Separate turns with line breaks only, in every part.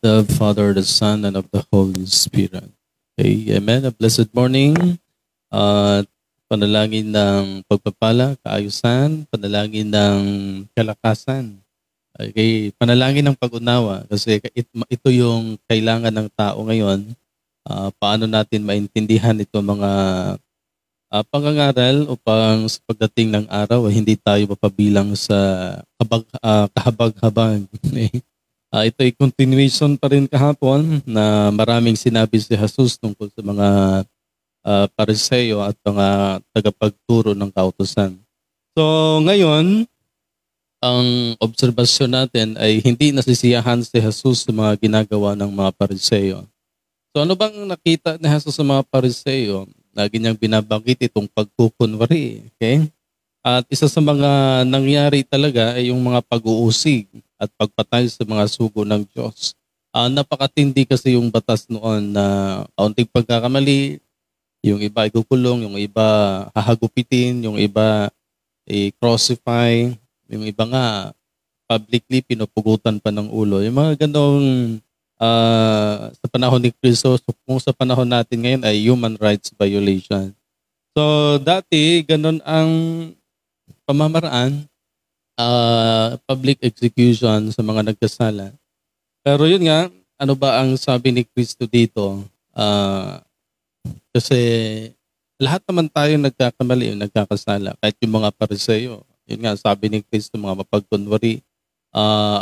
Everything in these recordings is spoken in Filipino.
the Father, the Son, and of the Holy Spirit. Okay, amen. A blessed morning. At panalangin ng pagpapala, kaayusan, panalangin ng kalakasan. Okay, panalangin ng pag-unawa kasi ito yung kailangan ng tao ngayon. Paano natin maintindihan ito mga pangangaral upang sa pagdating ng araw hindi tayo mapabilang sa kahabag-habag. Ito ay continuation pa rin kahapon na maraming sinabi si Jesus tungkol sa mga Pariseo at mga tagapagturo ng kautusan. So ngayon, ang obserbasyon natin ay hindi nasisiyahan si Jesus sa mga ginagawa ng mga Pariseo. So ano bang nakita ni Jesus sa mga Pariseo? Lagi niyang binabanggit itong pagkukunwari. Okay? At isa sa mga nangyari talaga ay yung mga pag-uusig at pagpatay sa mga sugo ng Diyos. Napakatindi kasi yung batas noon na kaunting pagkakamali, yung iba ikukulong, yung iba hahagupitin, yung iba i-crucify, yung iba nga publicly pinupugutan pa ng ulo. Yung mga ganong sa panahon ni Cristo, so kung sa panahon natin ngayon ay human rights violation. So dati, ganon ang pamamaraan, public execution sa mga nagkasala. Pero yun nga, ano ba ang sabi ni Cristo dito? Kasi lahat naman tayo nagkakamali, nagkakasala. Kahit yung mga Pariseo. Yun nga, sabi ni Cristo, mga mapagkunwari,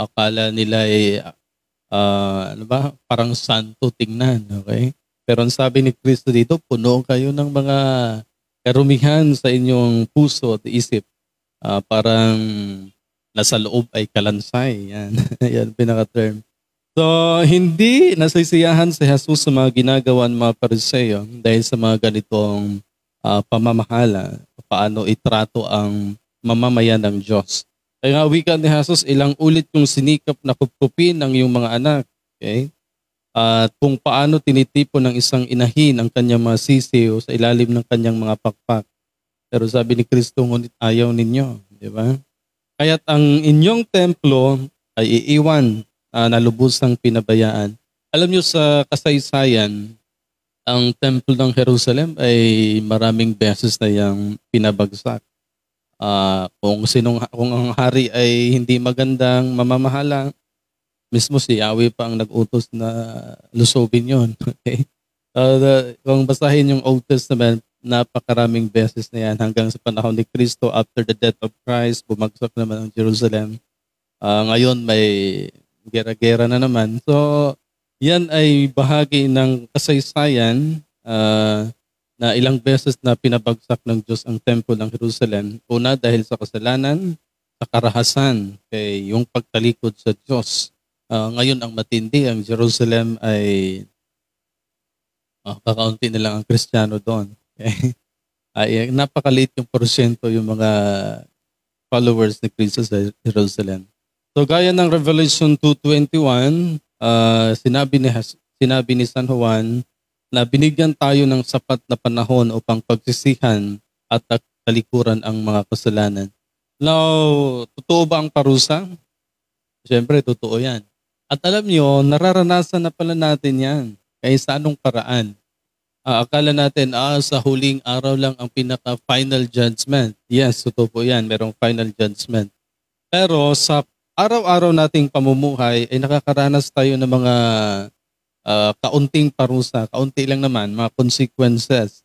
akala nila ay parang santo tingnan, okay? Pero ang sabi ni Cristo dito, puno kayo ng mga karumihan sa inyong puso at isip. Parang nasa loob ay kalansay. Yan, yan pinaka-term. So, hindi nasisiyahan si Jesus sa mga ginagawa ng mga Pariseo dahil sa mga ganitong pamamahala, paano itrato ang mamamayan ng Diyos. Kaya nga wika ni Jesus, ilang ulit yung sinikap na kupkupin ng iyong mga anak. Okay? At kung paano tinitipon ng isang inahin ang kanyang mga sisiw sa ilalim ng kanyang mga pakpak. Pero sabi ni Kristo, ngunit ayaw ninyo. Di ba? Kaya't ang inyong templo ay iiwan na lubusang pinabayaan. Alam nyo sa kasaysayan, ang templo ng Jerusalem ay maraming beses na yung pinabagsak. Kung ang hari ay hindi magandang mamamahala, mismo si Yahweh pa ang nag-utos na lusubin yon. Okay? Kung basahin yung Old Testament, napakaraming beses na yan hanggang sa panahon ni Kristo. After the death of Christ, bumagsak naman ang Jerusalem. Ngayon may gera-gera na naman. So, yan ay bahagi ng kasaysayan na ilang beses na pinabagsak ng Diyos ang templo ng Jerusalem. Una dahil sa kasalanan, sa karahasan, kay yung pagtalikod sa Diyos. Ngayon ang matindi, ang Jerusalem ay kakaunti na lang ang Kristiyano doon. Okay? Napakaliit yung porsyento yung mga followers ni Kristo sa Jerusalem. So gaya ng Revelation 2:21, sinabi ni San Juan, na binigyan tayo ng sapat na panahon upang pagsisihan at talikuran ang mga kasalanan. Now, totoo ba ang parusa? Siyempre, totoo yan. At alam nyo, nararanasan na pala natin yan. Kaya sa anong paraan? Akala natin, sa huling araw lang ang pinaka-final judgment. Yes, totoo po yan. Merong final judgment. Pero sa araw-araw nating pamumuhay, ay nakakaranas tayo ng mga kaunting parusa, kaunti lang naman, mga consequences.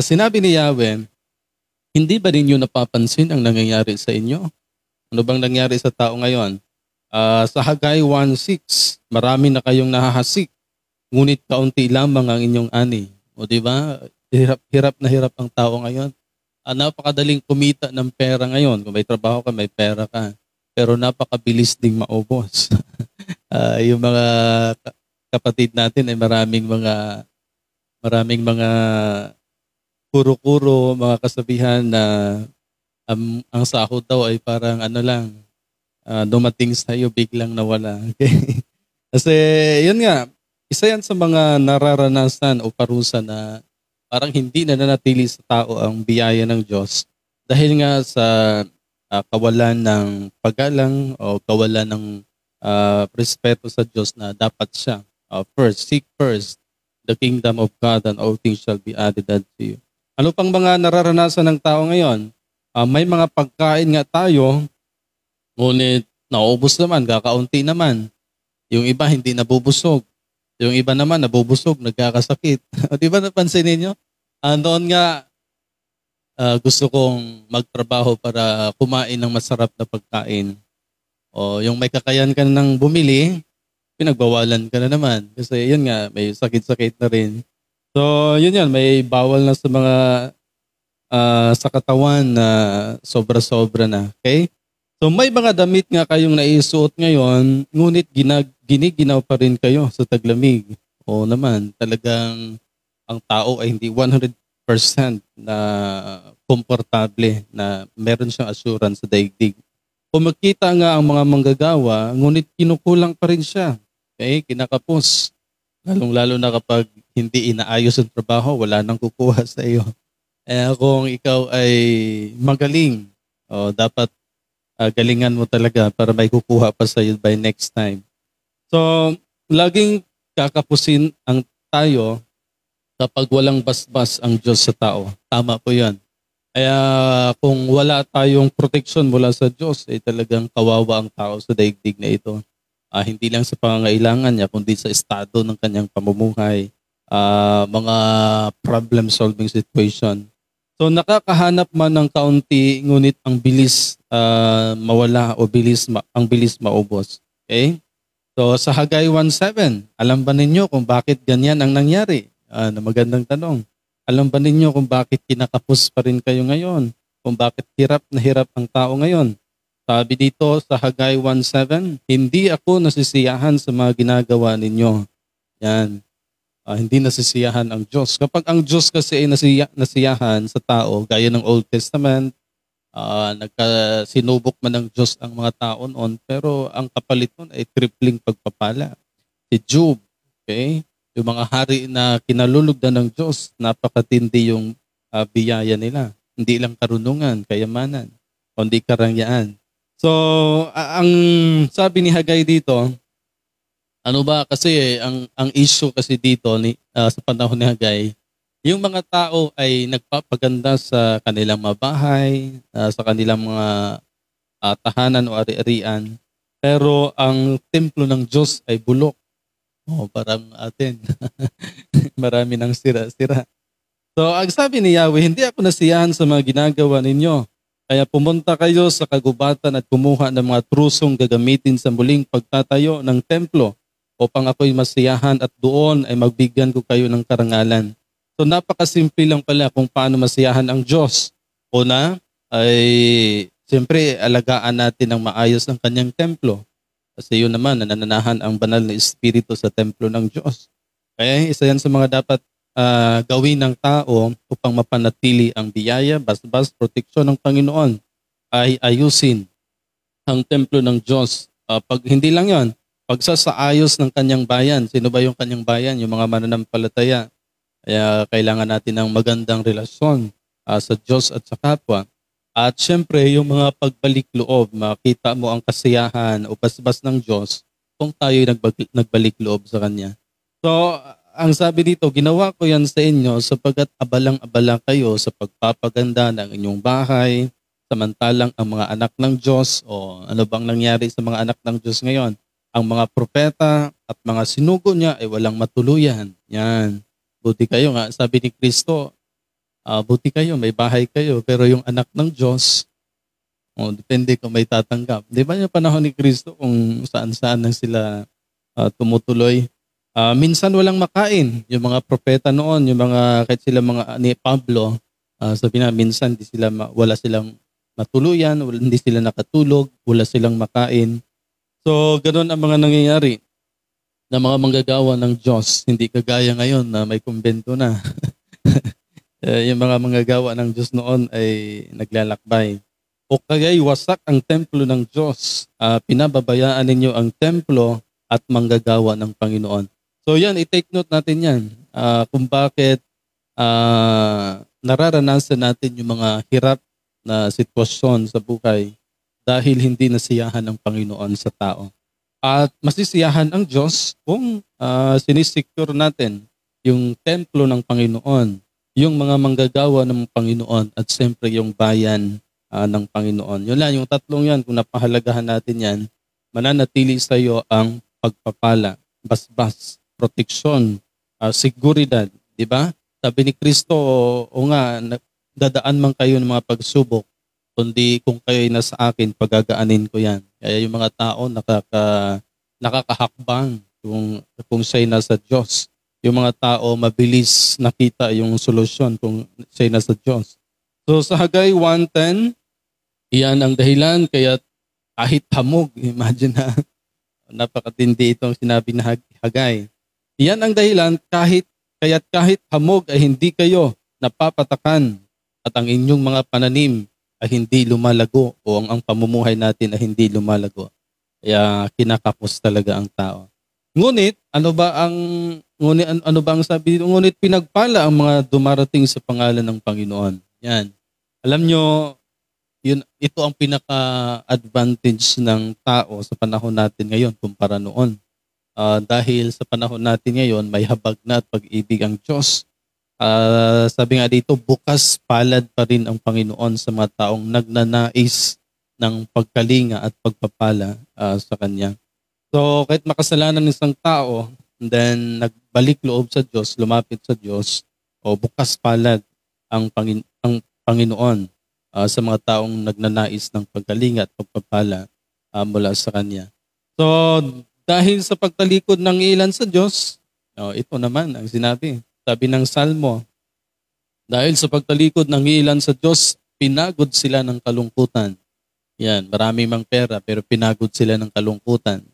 Sinabi ni Yahweh, hindi ba ninyo napapansin ang nangyayari sa inyo? Ano bang nangyari sa tao ngayon? Sa Haggai 1:6, marami na kayong nahahasik, ngunit kaunti lamang ang inyong ani. O di ba? Hirap na hirap ang tao ngayon. Napakadaling kumita ng pera ngayon. Kung may trabaho ka, may pera ka. Pero napakabilis ding maubos. Yung mga kapatid natin ay maraming mga kuro-kuro, mga kasabihan na ang sahod daw ay parang ano lang, dumating sa iyo biglang nawala. Okay? Kasi yun nga, isa yan sa mga nararanasan o parusa na parang hindi na nanatili sa tao ang biyaya ng Diyos dahil nga sa kawalan ng paggalang o kawalan ng respeto sa Diyos na dapat siya. Seek first the kingdom of God and all things shall be added unto you. Ano pang mga nararanasan ng tao ngayon? May mga pagkain nga tayo, ngunit naubos naman, kakaunti naman. Yung iba hindi nabubusog. Yung iba naman nabubusog, nagkakasakit. Di ba napansin ninyo? Noon nga, gusto kong magtrabaho para kumain ng masarap na pagkain. O yung may kakayan ka nang bumili, pinagbawalan ka na naman. Kasi yun nga, may sakit-sakit na rin. So yun yan, may bawal na sa mga sa katawan na sobra-sobra na. Okay? So may mga damit nga kayong naisuot ngayon, ngunit giniginaw pa rin kayo sa taglamig. O naman, talagang ang tao ay hindi 100% na komportable na meron siyang assurance sa daigdig. Kung makita nga ang mga manggagawa, ngunit kinukulang pa rin siya. Okay? Kinakapos. Lalong-lalo na kapag hindi inaayos ang trabaho, wala nang kukuha sa iyo. Kung ikaw ay magaling, dapat galingan mo talaga para may kukuha pa sa iyo by next time. So, laging kakapusin ang tayo kapag walang basbas ang Diyos sa tao. Tama po yan. Kaya kung wala tayong protection mula sa Diyos, ay talagang kawawa ang tao sa daigdig na ito. Hindi lang sa pangangailangan niya, kundi sa estado ng kanyang pamumuhay, mga problem-solving situation. So nakakahanap man ng kaunti, ngunit ang bilis mawala o ang bilis maubos. Okay? So sa Haggai 1:7, alam ba ninyo kung bakit ganyan ang nangyari? Na magandang tanong. Alam ba ninyo kung bakit kinakapos pa rin kayo ngayon? Kung bakit hirap na hirap ang tao ngayon? Sabi dito sa Haggai 1:7, hindi ako nasisiyahan sa mga ginagawa ninyo. Yan. Hindi nasisiyahan ang Diyos. Kapag ang Diyos kasi ay nasiyahan sa tao, gaya ng Old Testament, sinubok man ng Diyos ang mga tao noon, pero ang kapalit nun ay tripling pagpapala. Si Job, okay? Yung mga hari na kinalulugdan ng Diyos, napakatindi yung biyaya nila. Hindi lang karunungan, kayamanan, kundi karangyaan. So, ang sabi ni Haggai dito, ano ba kasi ang issue kasi dito sa panahon ni Haggai, yung mga tao ay nagpapaganda sa kanilang mabahay, sa kanilang mga tahanan o ari-arian, pero ang templo ng Diyos ay bulok. Parang atin. Marami nang sira-sira. So, ang sabi ni Yahweh, hindi ako nasiyahan sa mga ginagawa ninyo. Kaya pumunta kayo sa kagubatan at kumuha ng mga trusong gagamitin sa muling pagtatayo ng templo upang ako'y masiyahan at doon ay magbigyan ko kayo ng karangalan. So napakasimple lang pala kung paano masiyahan ang Diyos. Una ay siyempre alagaan natin ng maayos ang kanyang templo. Kasi yun naman, nananahan ang banal na espiritu sa templo ng Diyos. Kaya isa yan sa mga dapat gawin ng tao upang mapanatili ang biyaya, basbas, proteksyon ng Panginoon ay ayusin ang templo ng Diyos. Pag hindi lang yon, pagsasaayos ng kanyang bayan. Sino ba yung kanyang bayan? Yung mga mananampalataya. Kaya kailangan natin ng magandang relasyon sa Diyos at sa kapwa. At syempre, yung mga pagbalik loob, makita mo ang kasiyahan o basbas ng Diyos kung tayo nagbalik loob sa Kanya. So, ang sabi dito, ginawa ko yan sa inyo sapagkat abalang-abala kayo sa pagpapaganda ng inyong bahay, samantalang ang mga anak ng Diyos, o ano bang nangyari sa mga anak ng Diyos ngayon? Ang mga propeta at mga sinugo niya ay walang matuluyan. Yan. Buti kayo nga, sabi ni Kristo, buti kayo, may bahay kayo, pero yung anak ng Diyos, depende kung may tatanggap. Di ba yung panahon ni Kristo kung saan-saan na sila tumutuloy? Minsan walang makain. Yung mga propeta noon, yung mga, kahit sila mga ni Pablo, sabi na, minsan wala silang matuluyan, hindi sila nakatulog, wala silang makain. So, ganoon ang mga nangyayari na mga manggagawa ng Diyos. Hindi kagaya ngayon na may kumbento na. Yung mga manggagawa ng Diyos noon ay naglalakbay. O kagay wasak ang templo ng Diyos. Pinababayaan ninyo ang templo at manggagawa ng Panginoon. So yan, i-take note natin yan. Kung bakit nararanasan natin yung mga hirap na sitwasyon sa buhay dahil hindi nasiyahan ng Panginoon sa tao. At masisiyahan ang Diyos kung sinisecure natin yung templo ng Panginoon, yung mga manggagawa ng Panginoon, at siyempre yung bayan ng Panginoon. Yun lang, yung tatlong yan, kung napahalagahan natin yan, mananatili sa iyo ang pagpapala, basbas, proteksyon, seguridad, di ba? Sabi ni Kristo, o nga, dadaan man kayo ng mga pagsubok, kundi kung kayo'y nasa akin, pagagaanin ko yan. Kaya yung mga tao nakakahakbang kung siya'y nasa Diyos. Yung mga tao mabilis nakita yung solusyon kung siya'y nasa Diyos. So sa Hagay 1:10, iyan ang dahilan kaya kahit hamog, imagine na, napakatindi itong sinabi na Hagay. Iyan ang dahilan kahit hamog ay hindi kayo napapatakan at ang inyong mga pananim ay hindi lumalago o ang pamumuhay natin ay hindi lumalago. Kaya kinakapos talaga ang tao. Ngunit ano ba ang sabi dito? Ngunit pinagpala ang mga dumarating sa pangalan ng Panginoon. Yan. Alam nyo, ito ang pinaka-advantage ng tao sa panahon natin ngayon kumpara noon. Dahil sa panahon natin ngayon, may habag na at pag-ibig ang Diyos. Sabi nga dito, bukas palad pa rin ang Panginoon sa mga taong nagnanais ng pagkalinga at pagpapala sa Kanya. So, kahit makasalanan ng isang tao, and then nagbalik loob sa Diyos, lumapit sa Diyos, o bukas palad ang Panginoon sa mga taong nagnanais ng pagkalinga at pagpapala mula sa Kanya. So, dahil sa pagtalikod ng ilan sa Diyos, ito naman ang sinabi. Sabi ng Salmo, dahil sa pagtalikod ng ilan sa Diyos, pinagod sila ng kalungkutan. Yan, marami mang pera pero pinagod sila ng kalungkutan.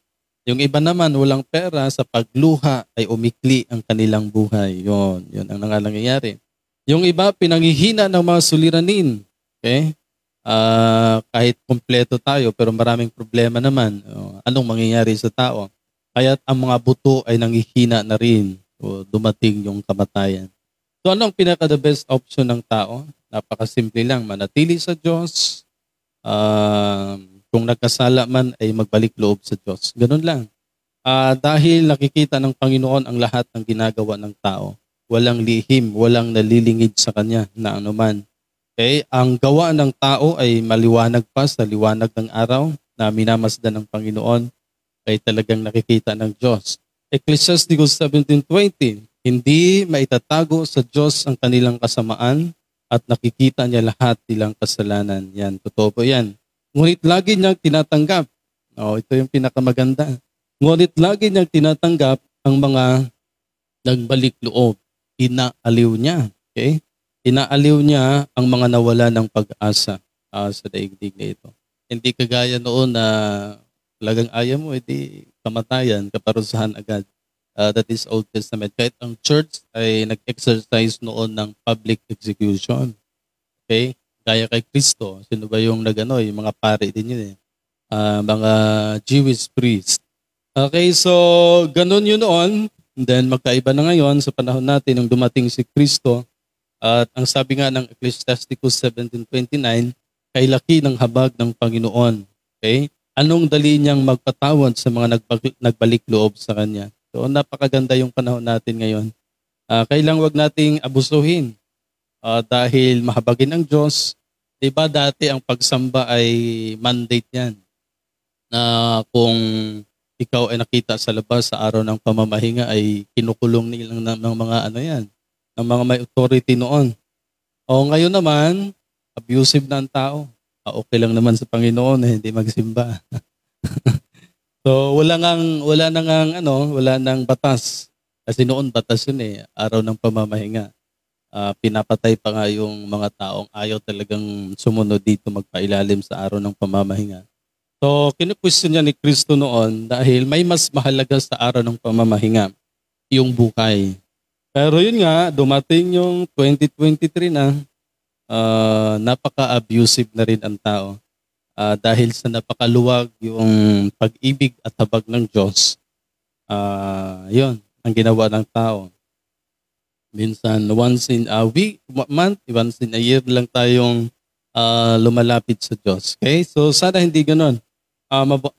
Yung iba naman, walang pera, sa pagluha ay umikli ang kanilang buhay. Yun ang nangyayari. Yung iba, pinanghihina ng mga suliranin. Okay? Kahit kompleto tayo pero maraming problema naman. Anong mangyayari sa tao? Kaya't ang mga buto ay nanghihina na rin. Dumating yung kamatayan. So ano ang pinaka-the best option ng tao? Napakasimple lang, manatili sa Diyos. Kung nagkasala man ay magbalik loob sa Diyos. Ganun lang. Dahil nakikita ng Panginoon ang lahat ng ginagawa ng tao. Walang lihim, walang nalilingid sa Kanya na anuman. Okay? Ang gawa ng tao ay maliwanag pa sa liwanag ng araw na minamasdan ng Panginoon ay talagang nakikita ng Diyos. Ecclesiastes 17:20, hindi maitatago sa Diyos ang kanilang kasamaan at nakikita niya lahat nilang kasalanan. Yan, totoo po yan. Ngunit lagi niyang tinatanggap. Ito yung pinakamaganda. Ngunit lagi niyang tinatanggap ang mga nagbalik loob. Inaaliw niya. Okay? Inaaliw niya ang mga nawala ng pag-asa sa daigdig na ito. Hindi kagaya noon na talagang ayaw mo, edi kamatayan, kaparusahan agad. That is Old Testament. Kahit ang church ay nag-exercise noon ng public execution. Okay? Gaya kay Kristo. Sino ba yung yung mga pare din yun eh. Mga Jewish priest. Okay, so ganun yun noon. And then magkaiba na ngayon sa panahon natin nung dumating si Kristo. At ang sabi nga ng Ecclesiastes 17:29, kay laki ng habag ng Panginoon. Okay? Anong dali niyang magpatawad sa mga nagbalik loob sa Kanya? So napakaganda yung panahon natin ngayon. Kailang wag nating abusuhin dahil mahabagin ang Diyos. Diba dati ang pagsamba ay mandate yan. Na kung ikaw ay nakita sa labas sa araw ng pamamahinga ay kinukulong nilang ng mga ng mga may authority noon. Ngayon naman, abusive na ang tao. Okay lang naman sa Panginoon hindi magsimba. So wala nang batas. Kasi noon batas yun araw ng pamamahinga. Pinapatay pa nga yung mga taong ayaw talagang sumunod dito magpailalim sa araw ng pamamahinga. So kinukwestiyon niya ni Kristo noon dahil may mas mahalaga sa araw ng pamamahinga, yung buhay. Pero yun nga, dumating yung 2023 na, napaka-abusive na rin ang tao. Dahil sa napakaluwag yung pag-ibig at habag ng Diyos, yun, ang ginawa ng tao. Minsan, once in a month, once in a year lang tayong lumalapit sa Diyos. Okay? So, sana hindi ganun.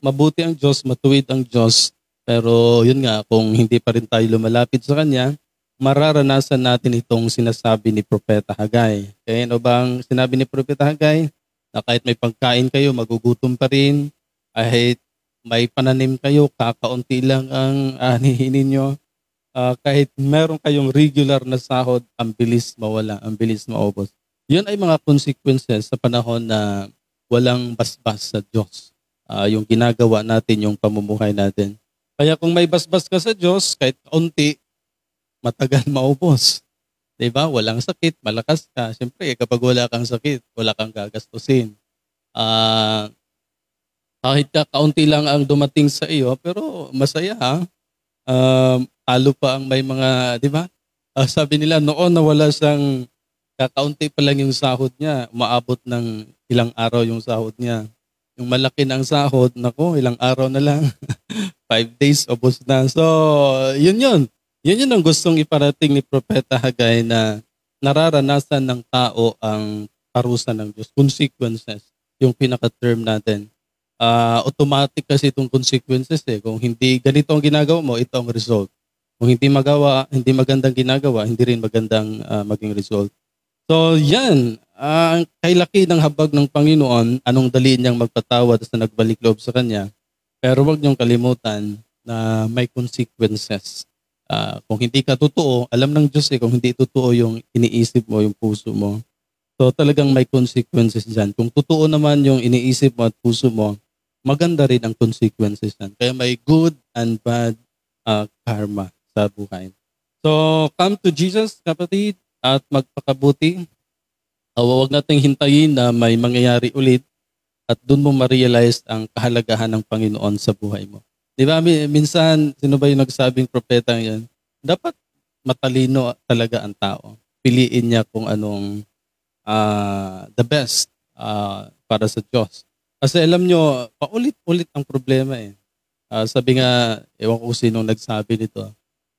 mabuti ang Diyos, matuwid ang Diyos, pero yun nga, kung hindi pa rin tayo lumalapit sa Kanya, mararanasan natin itong sinasabi ni Propeta Hagay. Kaya ano bang sinabi ni Propeta Hagay? Na kahit may pagkain kayo, magugutom pa rin. Kahit may pananim kayo, kakaunti lang ang anihin ninyo. Kahit meron kayong regular na sahod, ang bilis mawala, ang bilis maubos. Yun ay mga consequences sa panahon na walang basbas sa Diyos. Yung ginagawa natin, yung pamumuhay natin. Kaya kung may basbas ka sa Diyos, kahit kaunti, matagal maubos. Diba? Walang sakit, malakas ka. Siyempre, kapag wala kang sakit, wala kang gagastusin. Kahit kaunti lang ang dumating sa iyo, pero masaya ha. Talo pa ang may mga, di ba? Sabi nila, noon na wala siyang kakaunti pa lang yung sahod niya, umaabot ng ilang araw yung sahod niya. Yung malaki na ang sahod, nako, ilang araw na lang. 5 days, ubos na. So, yun yun. Yun ang gustong iparating ni Propeta Hagay na nararanasan ng tao ang parusa ng Diyos. Consequences, yung pinaka-term natin. Automatic kasi itong consequences eh. Kung hindi ganito ang ginagawa mo, ito ang result. Kung hindi magandang ginagawa, hindi rin magandang maging result. So yan, kay laki ng habag ng Panginoon, anong dali niyang magpatawad sa nagbalik loob sa Kanya. Pero huwag niyong kalimutan na may consequences. Kung hindi ka totoo, alam ng Diyos kung hindi totoo yung iniisip mo, yung puso mo. So talagang may consequences dyan. Kung totoo naman yung iniisip mo at puso mo, maganda rin ang consequences dyan. Kaya may good and bad karma sa buhay. So come to Jesus, kapatid, at magpakabuti. Huwag nating hintayin na may mangyayari ulit at doon mo ma-realize ang kahalagahan ng Panginoon sa buhay mo. Di ba, minsan, sino ba yung nagsabing propeta yan? Dapat matalino talaga ang tao. Piliin niya kung anong the best para sa Diyos. Kasi alam nyo, paulit-ulit ang problema eh. Sabi nga, ewan ko sinong nagsabi nito,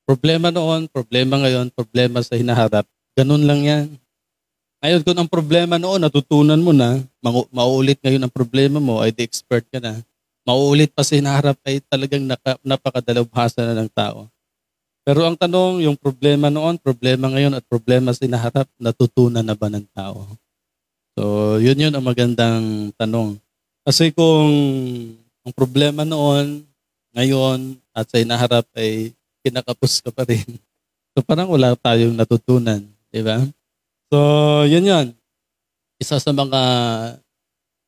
problema noon, problema ngayon, problema sa hinaharap, ganun lang yan. Ngayon, kung ang problema noon, natutunan mo na, mauulit ngayon ang problema mo, ay the-expert ka na. Mauulit pa sa hinaharap ay talagang napakadalubhasa na ng tao. Pero ang tanong, yung problema noon, problema ngayon, at problema sa hinaharap, natutunan na ba ng tao? So, yun ang magandang tanong. Kasi kung ang problema noon, ngayon, at sa hinaharap ay kinakapos ka pa rin. So, parang wala tayong natutunan. Di ba? So, yun. Isa sa mga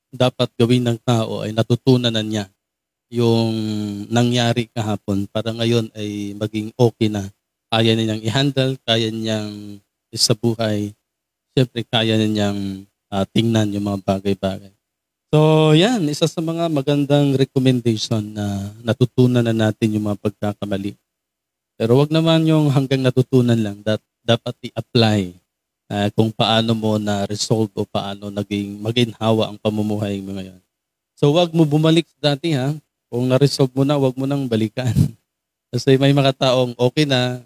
dapat gawin ng tao ay natutunan na niya yung nangyari kahapon para ngayon ay maging okay na. Kaya niyang i-handle, kaya niyang sa buhay. Siyempre, kaya niyang tingnan yung mga bagay-bagay. So, yan. Isa sa mga magandang recommendation na natutunan na natin yung mga pagkakamali. Pero wag naman yung hanggang natutunan lang. Dapat i-apply kung paano mo na-resolve o paano maginhawa ang pamumuhay mo ngayon. So wag mo bumalik sa dati ha. Kung na-resolve mo na, wag mo nang balikan. Kasi may mga taong okay na,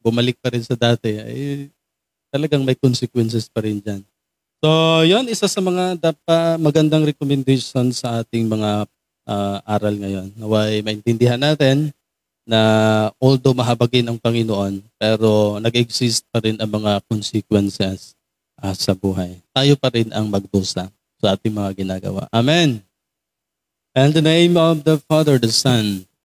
bumalik pa rin sa dati. Ay, talagang may consequences pa rin dyan. So yon, isa sa mga magandang recommendation sa ating mga aral ngayon. Naway maintindihan natin na although mahabagin ang Panginoon, pero nag-exist pa rin ang mga consequences sa buhay. Tayo pa rin ang magdusa sa ating mga ginagawa. Amen. And in the name of the Father, the Son,